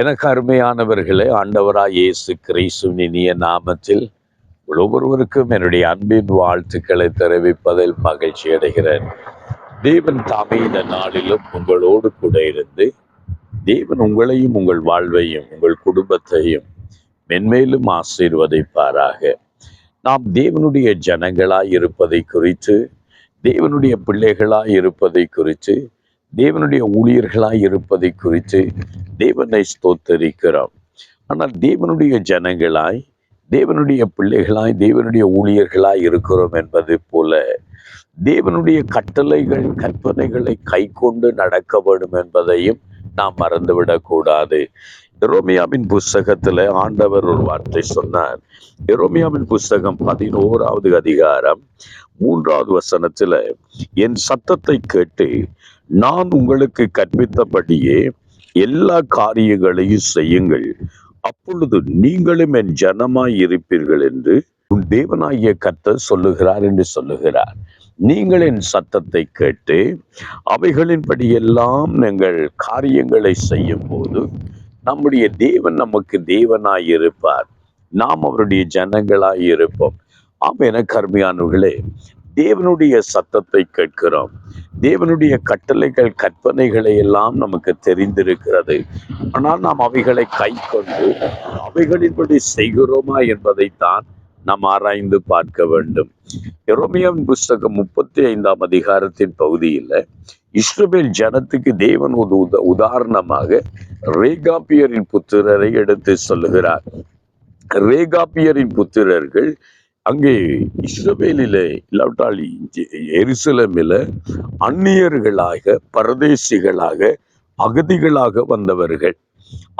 எனக்கு அருமையானவர்களே, ஆண்டவராய் இயேசு கிறிஸ்துவின் இனிய நாமத்தில் ஒவ்வொருவருக்கும் என்னுடைய அன்பின் வாழ்த்துக்களை தெரிவிப்பதில் மகிழ்ச்சி அடைகிறேன். தேவன் தாமே இந்த நாளிலும் உங்களோடு கூட இருந்து தேவன் உங்களையும் உங்கள் வாழ்வையும் உங்கள் குடும்பத்தையும் மென்மேலும் ஆசீர்வதிப்பாராக. நாம் தேவனுடைய ஜனங்களாய் இருப்பதை குறித்து, தேவனுடைய பிள்ளைகளாய் இருப்பதை குறித்து, தேவனுடைய ஊழியர்களாய் இருப்பதை குறித்து தேவனை ஸ்தோத்தரிக்கிறோம். ஆனால் தேவனுடைய ஜனங்களாய், தேவனுடைய பிள்ளைகளாய், தேவனுடைய ஊழியர்களாய் இருக்கிறோம் என்பது போல தேவனுடைய கட்டளைகள் கற்பனைகளை கை கொண்டு நடக்க வேண்டும் என்பதையும் நாம் மறந்துவிடக்கூடாது. எரோமியாவின் புஸ்தகத்துல ஆண்டவர் ஒரு வார்த்தை சொன்னார். எரோமியாவின் புஸ்தகம் 11வது அதிகாரம் 3வது வசனத்துல, என் சத்தத்தை கேட்டு நான் உங்களுக்கு கற்பித்தபடியே எல்லா காரியங்களையும் செய்யுங்கள், அப்பொழுது நீங்களும் என் ஜனமாய் இருப்பீர்கள் என்று உன் தேவனாகிய கர்த்தர் சொல்லுகிறார் என்று சொல்லுகிறார். நீங்கள் என் சத்தத்தை கேட்டு அவைகளின்படி எல்லாம் நீங்கள் காரியங்களை செய்யும் போது நம்முடைய தேவன் நமக்கு தேவனாய் இருப்பார், நாம் அவருடைய ஜனங்களாய் இருப்போம். ஆம், எனக்கு அருமையானவர்களே, தேவனுடைய சத்தத்தை கேட்கிறோம். தேவனுடைய கட்டளைகள் கற்பனைகளை எல்லாம் நமக்கு தெரிந்திருக்கிறது. ஆனால் நாம் அவைகளை கை கொண்டு அவைகளின்படி செய்கிறோமா என்பதைத்தான் நாம் ஆராய்ந்து பார்க்க வேண்டும். எரோமியாவின் புஸ்தகம் 35ஆம் அதிகாரத்தின் பகுதியில் இஸ்ரவேல் ஜனத்துக்கு தேவன் ஒரு உதாரணமாக ரேகாபியரின் புத்திரரை எடுத்து சொல்லுகிறார். ரேகாபியரின் புத்திரர்கள் அங்கே இஸ்ரவேலிலே இல்லாவிட்டால் எருசலேமில அந்நியர்களாக, பரதேசிகளாக, அகதிகளாக வந்தவர்கள்.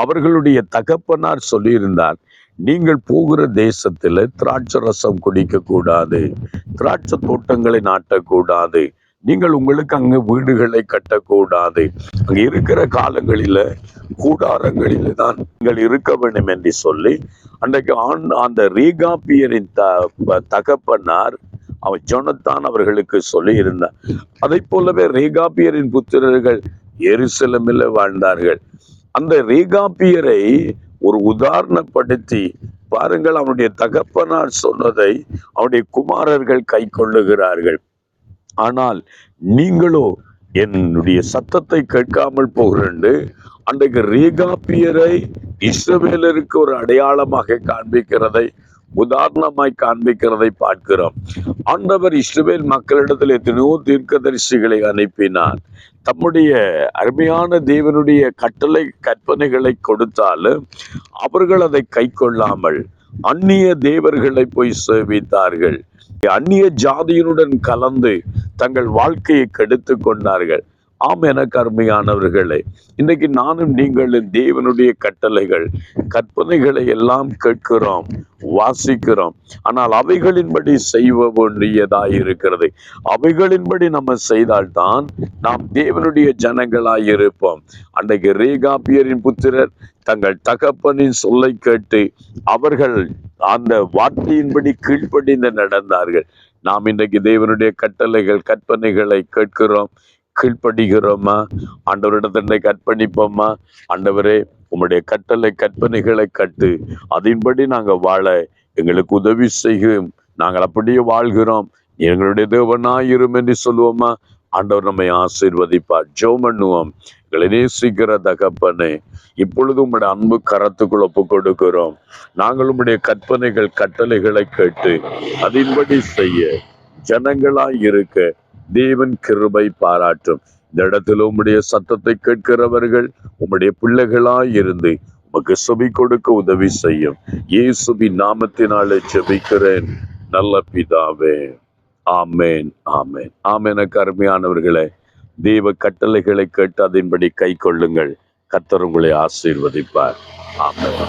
அவர்களுடைய தகப்பனார் சொல்லியிருந்தார், நீங்கள் போகிற தேசத்துல திராட்சை ரசம் குடிக்க கூடாது, திராட்சை தோட்டங்களை நாட்டக்கூடாது, நீங்கள் உங்களுக்கு அங்கு வீடுகளை கட்டக்கூடாது, அங்க இருக்கிற காலங்களில கூடாரங்களில தான் நீங்கள் இருக்க வேண்டும் என்று சொல்லி அன்றைக்கு அந்த ரேகாபியரின் தகப்பனார் அவன் ஜொனத்தான் அவர்களுக்கு சொல்லி இருந்தார். அதை போலவே ரேகாபியரின் புத்திரர்கள் எருசலேமில் வாழ்ந்தார்கள். அந்த ரேகாபியரை ஒரு உதாரணப்படுத்தி பாருங்கள், அவனுடைய தகப்பனார் சொன்னதை அவனுடைய குமாரர்கள் கை கொள்ளுகிறார்கள். ஆனால் நீங்களோ என்னுடைய சத்தத்தை கேட்காமல் போகிறண்டு அன்றைக்கு ரேகாபியரை இஸ்ரவேலருக்கு ஒரு அடையாளமாக காண்பிக்கிறதை, உதாரணமாய் காண்பிக்கிறதை பார்க்கிறோம். ஆண்டவர் இஸ்ரவேல் மக்களிடத்தில் எத்தனையோ தீர்க்கதரிசிகளை அனுப்பினார். தம்முடைய அருமையான தேவனுடைய கட்டளை கற்பனைகளை கொடுத்தாலும் அவர்கள் அதை கை கொள்ளாமல் அந்நிய தேவர்களை போய் சேவித்தார்கள். அந்நிய ஜாதியினுடன் கலந்து தங்கள் வாழ்க்கையை கெடுத்து கொண்டார்கள். ஆம், எனக்கு அருமையானவர்களே, இன்றைக்கு நானும் நீங்களும் தேவனுடைய கட்டளைகள் கற்பனைகளை எல்லாம் கேட்கிறோம், வாசிக்கிறோம். ஆனால் அவைகளின்படி செய்ய வேண்டியதாய் இருக்கிறது. அவைகளின்படி நம்ம செய்தால்தான் நாம் தேவனுடைய ஜனங்களாய் இருப்போம். அன்றைக்கு ரேகாபியரின் புத்திரர் தங்கள் தகப்பனின் சொல்லை கேட்டு அவர்கள் அந்த வார்த்தையின்படி கீழ்ப்படிந்து நடந்தார்கள். நாம் இன்றைக்கு தேவனுடைய கட்டளைகள் கற்பனைகளை கேட்கிறோம், கீழ்ப்படுகிறோமா? ஆண்டவரிடத்தை அர்ப்பணிப்போமா? ஆண்டவரே, உம்முடைய கட்டளை கற்பனைகளை கட்டு அதன்படி நாங்கள் வாழ எங்களுக்கு உதவி செய்யும், நாங்கள் அப்படியே வாழ்கிறோம், எங்களுடைய தேவனாயிரும் என்று சொல்லுவோமா? ஆண்டவர் நம்மை ஆசீர்வதிப்பார். ஜெபம் பண்ணுவோம். எங்களை நேசிக்கிற தகப்பனே, இப்பொழுது உம்முடைய அன்பு கரத்துக்குள் ஒப்பு கொடுக்கிறோம். நாங்கள் உம்முடைய கற்பனைகள் கட்டளைகளை கேட்டு அதன்படி செய்ய ஜனங்களாய் இருக்க தேவன் கிருபை பாராட்டும். இந்த இடத்துல உம்முடைய சத்தத்தை கேட்கிறவர்கள் உம்முடைய பிள்ளைகளாய் இருந்து உமக்கு செவி கொடுக்க உதவி செய்யும். இயேசுவின் நாமத்தினாலே ஜெபிக்கிறேன் நல்ல பிதாவே. ஆமேன், ஆமேன், ஆமேன். அருமையானவர்களே, தேவ கட்டளைகளை கேட்டு அதன்படி கை கொள்ளுங்கள். கர்த்தர் உங்களை ஆசீர்வதிப்பார். ஆமென்.